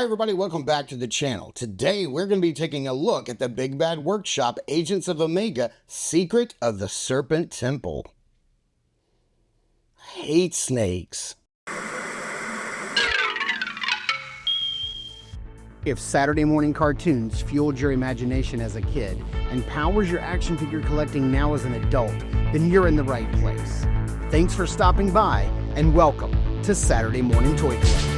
Hi everybody, welcome back to the channel. Today we're going to be taking a look at the Big Bad Workshop Agents of Omega Secret of the Serpent Temple. I hate snakes. If Saturday morning cartoons fueled your imagination as a kid and powers your action figure collecting now as an adult, then you're in the right place. Thanks for stopping by and welcome to Saturday Morning Toy Collecting.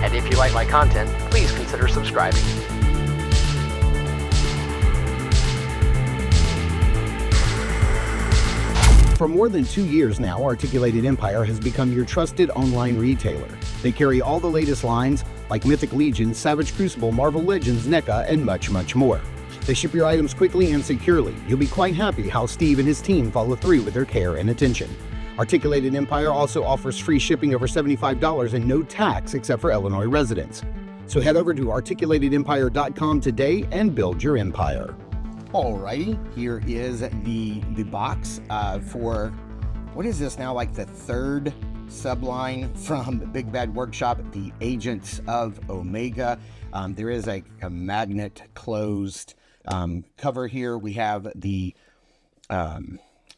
And if you like my content, please consider subscribing. For more than 2 years now, Articulated Empire has become your trusted online retailer. They carry all the latest lines like Mythic Legion, Savage Crucible, Marvel Legends, NECA, and much, much more. They ship your items quickly and securely. You'll be quite happy how Steve and his team follow through with their care and attention. Articulated Empire also offers free shipping over $75 and no tax except for Illinois residents. So head over to articulatedempire.com today and build your empire. Alrighty, here is the box for, what is this now, like the third subline from Big Bad Workshop, the Agents of Omega. There is a magnet closed cover here. We have the...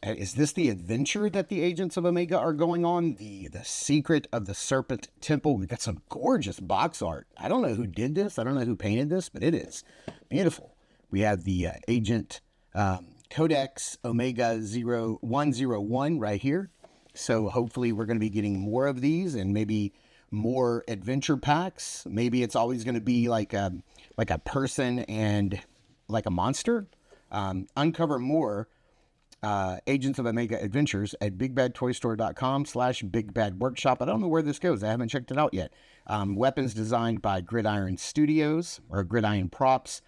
is this the adventure that the Agents of Omega are going on? The Secret of the Serpent Temple. We've got some gorgeous box art. I don't know who did this. I don't know who painted this, but it is beautiful. We have the Agent Codex Omega 0101 right here. So hopefully we're going to be getting more of these and maybe more adventure packs. Maybe it's always going to be like a person and like a monster. Uncover more Agents of Omega Adventures at bigbadtoystore.com/bigbadworkshop. I don't know where this goes. I haven't checked it out yet. Weapons designed by Gridiron Studios or Gridiron Props.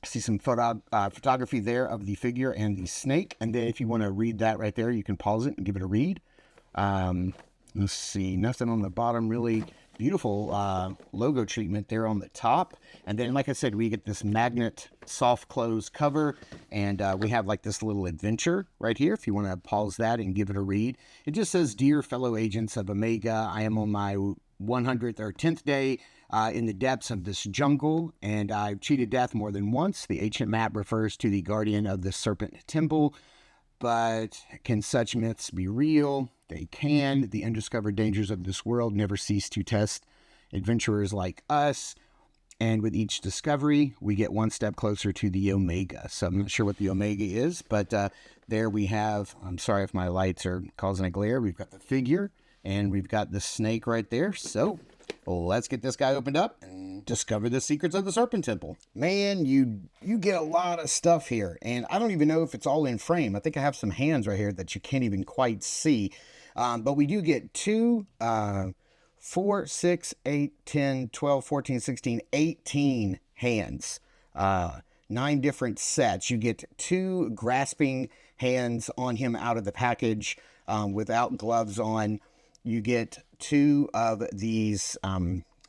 See some photography there of the figure and the snake. And then if you want to read that right there, you can pause it and give it a read. Let's see, nothing on the bottom really. Beautiful logo treatment there on the top. And then, like I said, we get this magnet soft close cover. And we have like this little adventure right here. If you want to pause that and give it a read. It just says, "Dear fellow agents of Omega, I am on my 100th or 10th day in the depths of this jungle, and I've cheated death more than once. The ancient map refers to the guardian of the Serpent Temple. But can such myths be real? They can. The undiscovered dangers of this world never cease to test adventurers like us. And with each discovery, we get one step closer to the Omega." So I'm not sure what the Omega is, but there we have, I'm sorry if my lights are causing a glare. We've got the figure and we've got the snake right there. So let's get this guy opened up and discover the secrets of the Serpent Temple. Man, you get a lot of stuff here, and I don't even know if it's all in frame. I think I have some hands right here that you can't even quite see. But we do get 2, 4, 6, 8, 10, 12, 14, 16, 18 hands. 9 different sets. You get 2 grasping hands on him out of the package without gloves on. You get 2 of these, let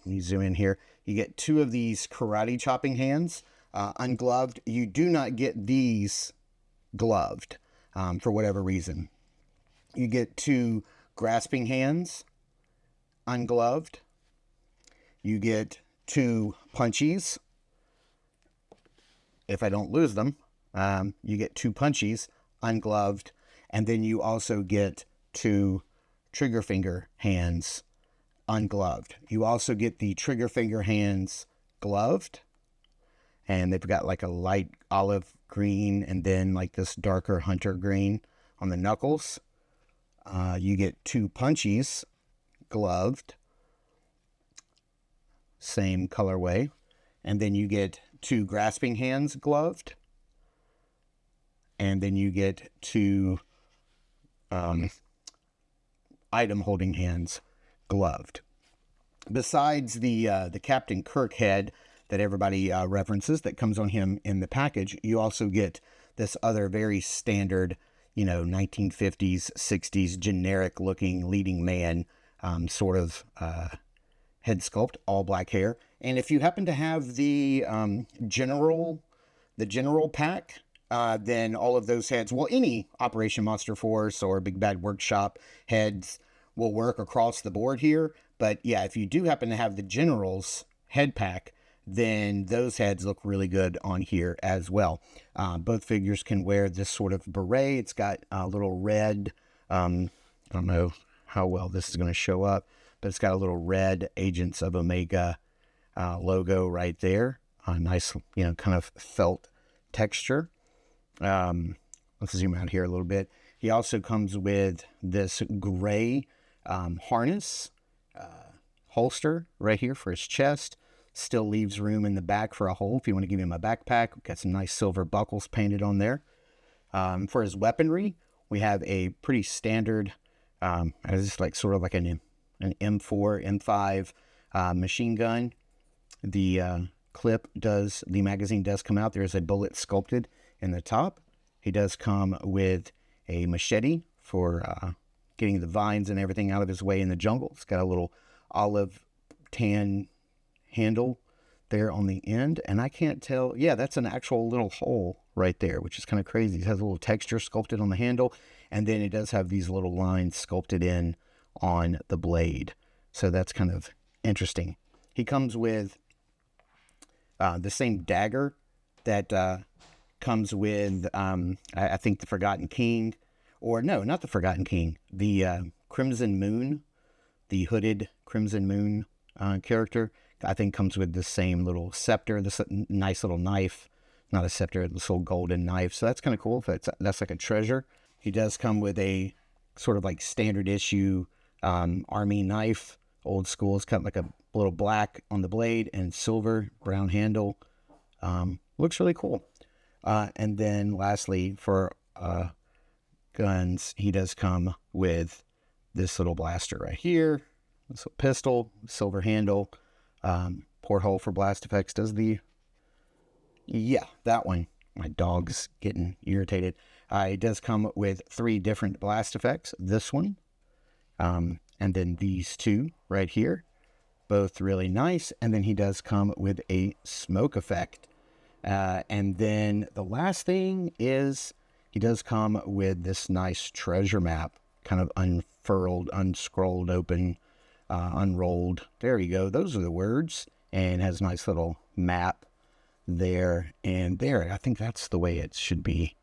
me zoom in here. You get 2 of these karate chopping hands, ungloved. You do not get these gloved for whatever reason. You get 2 grasping hands, ungloved. You get 2 punchies. If I don't lose them, you get 2 punchies, ungloved. And then you also get 2 trigger finger hands, ungloved. You also get the trigger finger hands gloved, and they've got like a light olive green and then like this darker hunter green on the knuckles. You get 2 punchies gloved, same colorway, and then you get 2 grasping hands gloved, and then you get 2 item holding hands gloved. Besides the Captain Kirk head that everybody references that comes on him in the package, you also get this other very standard, 1950s, 60s generic looking leading man sort of head sculpt, all black hair. And if you happen to have the general pack, then all of those heads, well, any Operation Monster Force or Big Bad Workshop heads will work across the board here. But yeah, if you do happen to have the General's head pack, then those heads look really good on here as well. Both figures can wear this sort of beret. It's got a little red, I don't know how well this is going to show up, but it's got a little red Agents of Omega logo right there. A nice, kind of felt texture. Let's zoom out here a little bit. He also comes with this gray harness holster right here for his chest. Still leaves room in the back for a hole if you want to give him a backpack. We've got some nice silver buckles painted on there. For his weaponry, we have a pretty standard, it's like sort of like an M4, M5 machine gun. The the magazine does come out. There's a bullet sculpted in the top. He does come with a machete for getting the vines and everything out of his way in the jungle. It's got a little olive tan handle there on the end, and I can't tell. Yeah, that's an actual little hole right there, which is kind of crazy. It has a little texture sculpted on the handle, and then it does have these little lines sculpted in on the blade. So that's kind of interesting. He comes with the same dagger that comes with, I think, the Forgotten King, or no, not the Forgotten King, the Crimson Moon, the hooded Crimson Moon character. I think comes with the same little scepter, this nice little knife, not a scepter, this little golden knife. So that's kind of cool. That's like a treasure. He does come with a sort of like standard issue army knife, old school. It's got like a little black on the blade and silver brown handle. Looks really cool. And then lastly, for guns, he does come with this little blaster right here. This little pistol, silver handle. Porthole for blast effects. That one. My dog's getting irritated. It does come with 3 different blast effects. This one, and then these 2 right here, both really nice. And then he does come with a smoke effect. And then the last thing is he does come with this nice treasure map, kind of unfurled, unscrolled open, unrolled. There you go. Those are the words. And has a nice little map there and there. I think that's the way it should be.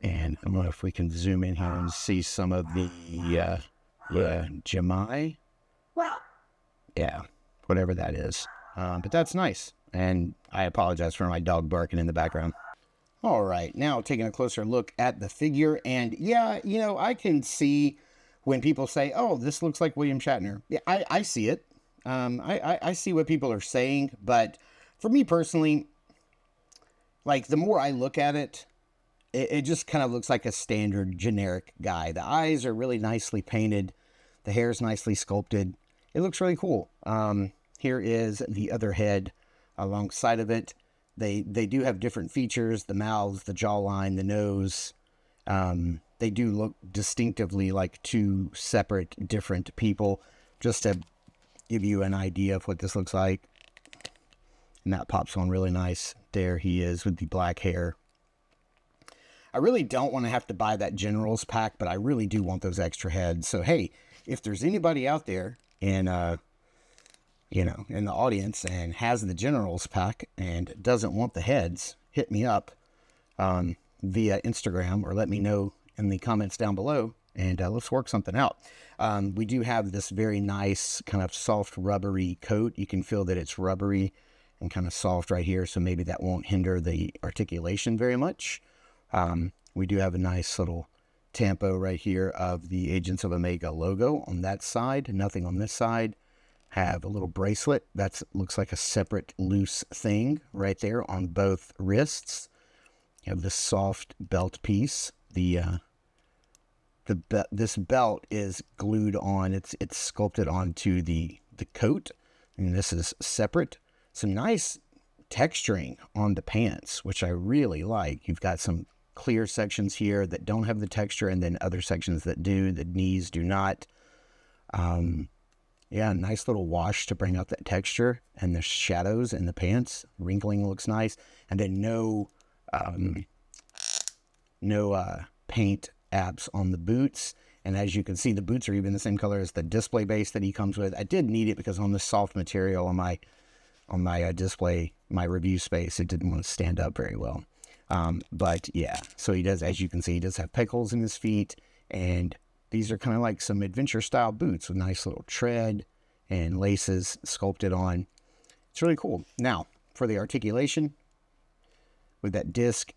And I don't know if we can zoom in here and see some of the Jemai. Yeah, whatever that is. But that's nice. And I apologize for my dog barking in the background. All right, now taking a closer look at the figure. And yeah, I can see when people say, oh, this looks like William Shatner. Yeah, I see it. I see what people are saying. But for me personally, like the more I look at it, it just kind of looks like a standard generic guy. The eyes are really nicely painted. The hair is nicely sculpted. It looks really cool. Here is the other head alongside of it. They do have different features, the mouths, the jawline, the nose. They do look distinctively like 2 separate, different people, just to give you an idea of what this looks like. And that pops on really nice. There he is with the black hair. I really don't want to have to buy that General's pack, but I really do want those extra heads. So, hey, if there's anybody out there in the audience and has the General's pack and doesn't want the heads, hit me up via Instagram or let me know in the comments down below, and let's work something out. We do have this very nice kind of soft rubbery coat. You can feel that it's rubbery and kind of soft right here, so maybe that won't hinder the articulation very much. We do have a nice little tampo right here of the Agents of Omega logo on that side, nothing on this side. Have a little bracelet that looks like a separate loose thing right there on both wrists. You have this soft belt piece. This belt is glued on. It's sculpted onto the coat, and this is separate. Some nice texturing on the pants, which I really like. You've got some clear sections here that don't have the texture, and then other sections that do. The knees do not. Yeah, nice little wash to bring out that texture and the shadows in the pants. Wrinkling looks nice. And then no paint apps on the boots. And as you can see, the boots are even the same color as the display base that he comes with. I did need it because on the soft material on my display, my review space, it didn't want to stand up very well. But yeah, so he does, as you can see, he does have peg holes in his feet, and these are kind of like some adventure style boots with nice little tread and laces sculpted on. It's really cool. Now, for the articulation, with that disc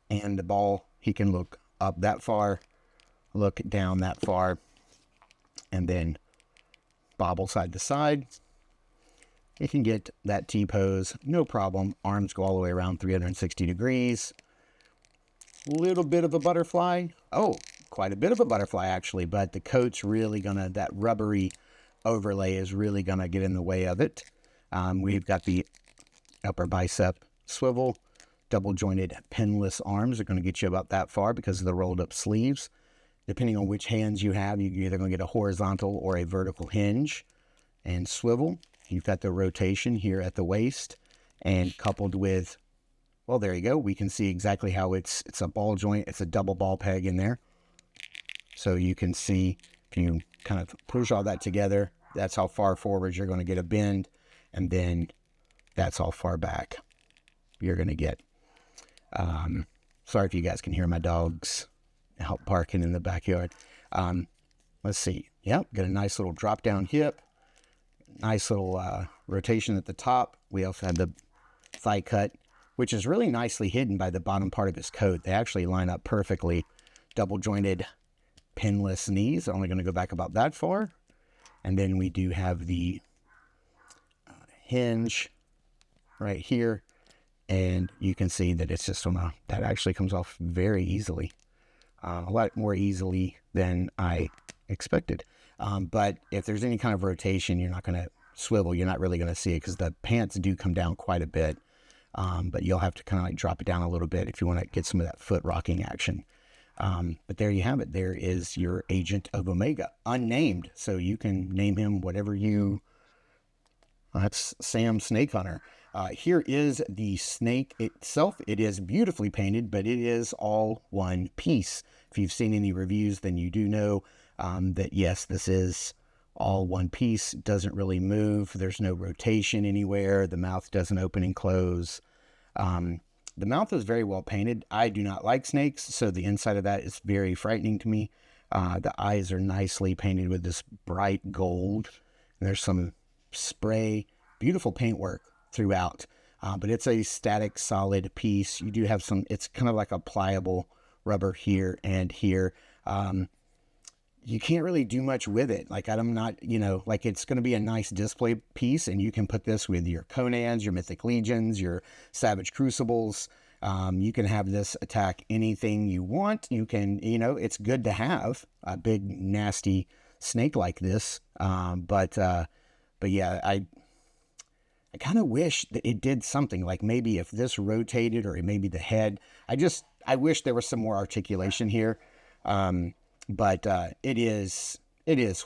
and the ball, he can look up that far, look down that far, and then bobble side to side. You can get that T-pose, no problem. Arms go all the way around 360 degrees. Little bit of a butterfly. Oh, quite a bit of a butterfly actually, but the coat's really gonna, that rubbery overlay is really gonna get in the way of it. We've got the upper bicep swivel. Double jointed pinless arms are gonna get you about that far because of the rolled up sleeves. Depending on which hands you have, you're either going to get a horizontal or a vertical hinge and swivel. You've got the rotation here at the waist, and coupled with, well, there you go. We can see exactly how it's a ball joint. It's a double ball peg in there. So you can see, if you kind of push all that together, that's how far forward you're going to get a bend, and then that's how far back you're going to get. Sorry if you guys can hear my dogs out barking in the backyard. Let's see. Yep, got a nice little drop down hip, nice little rotation at the top. We also have the thigh cut, which is really nicely hidden by the bottom part of his coat. They actually line up perfectly. Double jointed pinless knees. I'm only going to go back about that far. And then we do have the hinge right here. And you can see that it's just that actually comes off very easily. A lot more easily than I expected. But if there's any kind of rotation, you're not going to swivel. You're not really going to see it because the pants do come down quite a bit. But you'll have to kind of like drop it down a little bit if you want to get some of that foot rocking action. But there you have it. There is your Agent of Omega, unnamed. So you can name him whatever you... That's Sam Snake Hunter. Here is the snake itself. It is beautifully painted, but it is all one piece. If you've seen any reviews, then you do know that yes, this is all one piece. It doesn't really move. There's no rotation anywhere. The mouth doesn't open and close. The mouth is very well painted. I do not like snakes, so the inside of that is very frightening to me. The eyes are nicely painted with this bright gold. And there's some spray, beautiful paintwork throughout, but it's a static solid piece. You do have some, it's kind of like a pliable rubber here and here. You can't really do much with it. Like I'm not, like it's going to be a nice display piece, and you can put this with your Conans, your Mythic Legions, your Savage Crucibles. You can have this attack anything you want. You can, it's good to have a big nasty snake like this. But yeah, I kind of wish that it did something, like maybe if this rotated, or maybe the head. I wish there was some more articulation here. But it is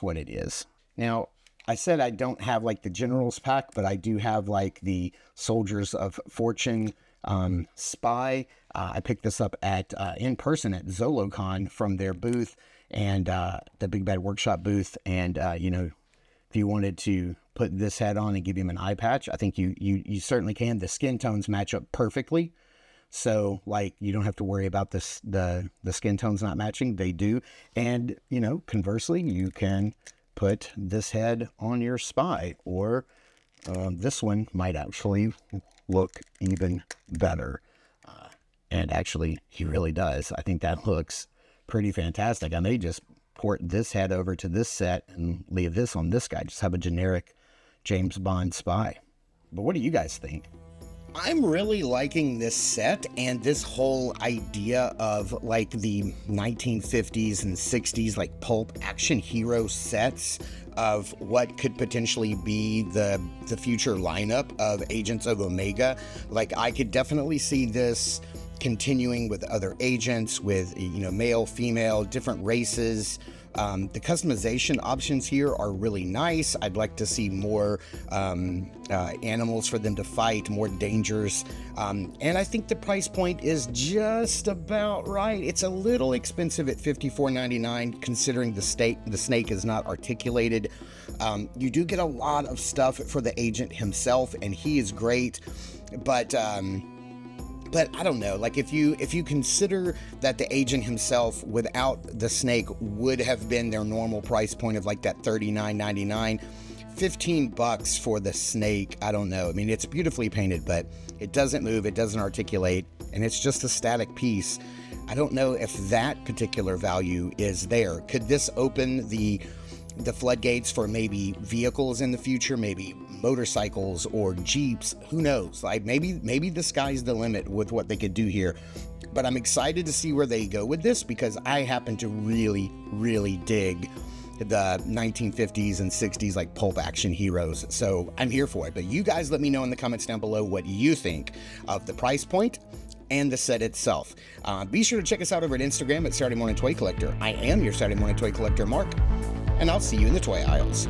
what it is. Now, I said I don't have like the General's pack, but I do have like the Soldiers of Fortune Spy. I picked this up at in person at ZoloCon from their booth, and the Big Bad Workshop booth. And if you wanted to put this head on and give him an eye patch, I think you certainly can. The skin tones match up perfectly. So like, you don't have to worry about this, the skin tones not matching. They do. And, conversely, you can put this head on your spy, or this one might actually look even better. And actually, he really does. I think that looks pretty fantastic. I may just port this head over to this set and leave this on this guy. Just have a generic James Bond spy. But what do you guys think? I'm really liking this set and this whole idea of like the 1950s and 60s like pulp action hero sets of what could potentially be the future lineup of Agents of Omega. Like, I could definitely see this continuing with other agents, with male, female, different races, The customization options here are really nice. I'd like to see more animals for them to fight, more dangers. And I think the price point is just about right. It's a little expensive at $54.99 considering the snake is not articulated. You do get a lot of stuff for the agent himself, and he is great. But I don't know, like if you consider that the agent himself without the snake would have been their normal price point of like that $39.99, $15 for the snake, I don't know. I mean, it's beautifully painted, but it doesn't move, it doesn't articulate, and it's just a static piece. I don't know if that particular value is there. Could this open the floodgates for maybe vehicles in the future, maybe motorcycles or Jeeps? Who knows? Like maybe the sky's the limit with what they could do here. But I'm excited to see where they go with this, because I happen to really dig the 1950s and 60s like pulp action heroes. So I'm here for it. But you guys let me know in the comments down below what you think of the price point and the set itself. Be sure to check us out over at Instagram at Saturday Morning Toy Collector. I am your Saturday Morning Toy Collector, Mark, and I'll see you in the toy aisles.